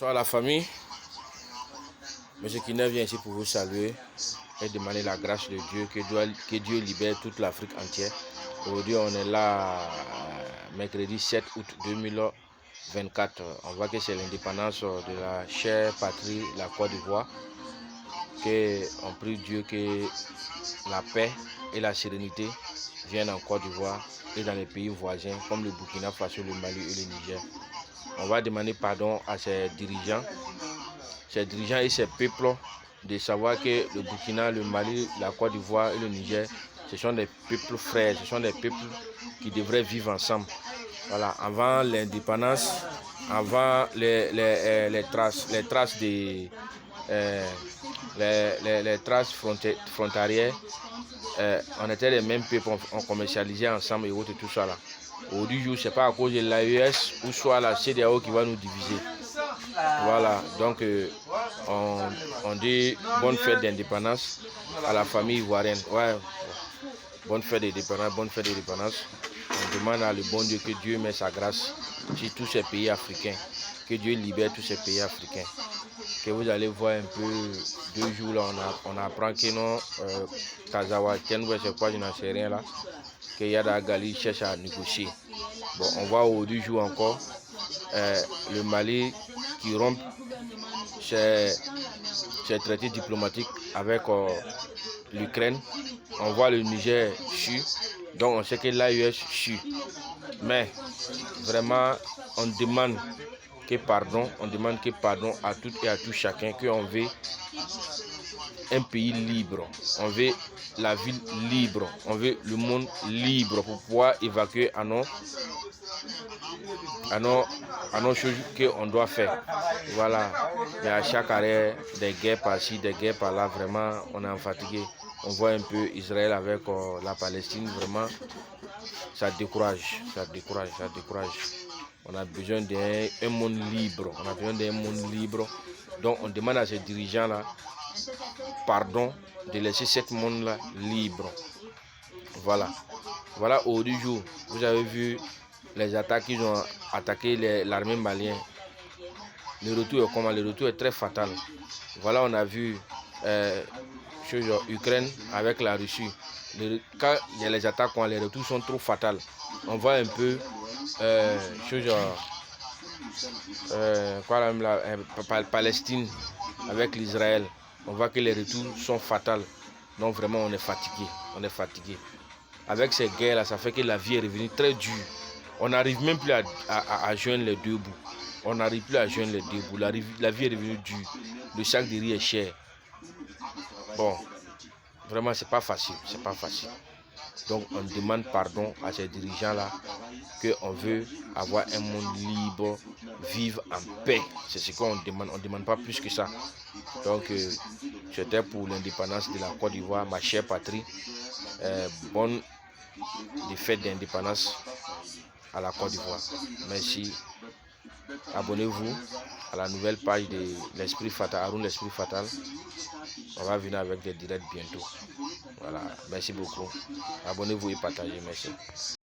Bonsoir la famille. Monsieur Kina vient ici pour vous saluer et demander la grâce de Dieu, que Dieu libère toute l'Afrique entière. Aujourd'hui, on est là, mercredi 7 août 2024. On voit que c'est l'indépendance de la chère patrie, la Côte d'Ivoire. On prie Dieu que la paix et la sérénité viennent en Côte d'Ivoire et dans les pays voisins comme le Burkina Faso, le Mali et le Niger. On va demander pardon à ces dirigeants et ces peuples de savoir que le Burkina, le Mali, la Côte d'Ivoire et le Niger, ce sont des peuples frères, ce sont des peuples qui devraient vivre ensemble. Voilà, avant l'indépendance, avant les traces frontalières, on était les mêmes peuples, on commercialisait ensemble et autres, tout ça là. Aujourd'hui, ce n'est pas à cause de l'AES ou soit la CEDEAO qui va nous diviser. Voilà, donc on dit bonne fête d'indépendance à la famille ivoirienne. Ouais, bonne fête d'indépendance, bonne fête d'indépendance. On demande à le bon Dieu que Dieu met sa grâce sur tous ces pays africains, que Dieu libère tous ces pays africains. Que vous allez voir un peu, 2 jours là, on apprend que non, Kazawa, Kenwe, c'est quoi, je n'en sais rien là, que Yada Gali cherche à négocier. Bon, on voit au 2 jours encore le Mali qui rompt ses traités diplomatiques avec l'Ukraine. On voit le Niger chu, donc on sait que l'AES chu. Mais vraiment, on demande pardon à toutes et à tout chacun, qu'on veut un pays libre, on veut la ville libre, on veut le monde libre pour pouvoir évacuer à nos choses qu'on doit faire. Voilà, mais à chaque arrêt, des guerres par-ci, des guerres par-là, vraiment, on est fatigué. On voit un peu Israël avec la Palestine, vraiment, ça décourage. On a besoin d'un monde libre, Donc on demande à ces dirigeants-là, pardon, de laisser ce monde-là libre. Voilà au du jour, vous avez vu les attaques qu'ils ont attaqué l'armée malienne. Le retour est comment? Le retour est très fatal. Voilà, on a vu Ukraine avec la Russie. Quand il y a les attaques, les retours sont trop fatals. On voit un peu Palestine avec l'Israël. On voit que les retours sont fatals. Donc vraiment, on est fatigué. Avec ces guerres-là, ça fait que la vie est revenue très dure. On n'arrive même plus à joindre les deux bouts. La vie est revenue dure. Le sac de riz est cher. Bon, vraiment, c'est pas facile. Donc, on demande pardon à ces dirigeants-là, qu'on veut avoir un monde libre, vivre en paix. C'est ce qu'on demande. On ne demande pas plus que ça. Donc, c'était pour l'indépendance de la Côte d'Ivoire, ma chère patrie. Bonne fête d'indépendance à la Côte d'Ivoire. Merci. Abonnez-vous à la nouvelle page de l'Esprit Fatal, Haroun l'Esprit Fatal. On va venir avec des directs bientôt. Voilà, merci beaucoup. Abonnez-vous et partagez. Merci.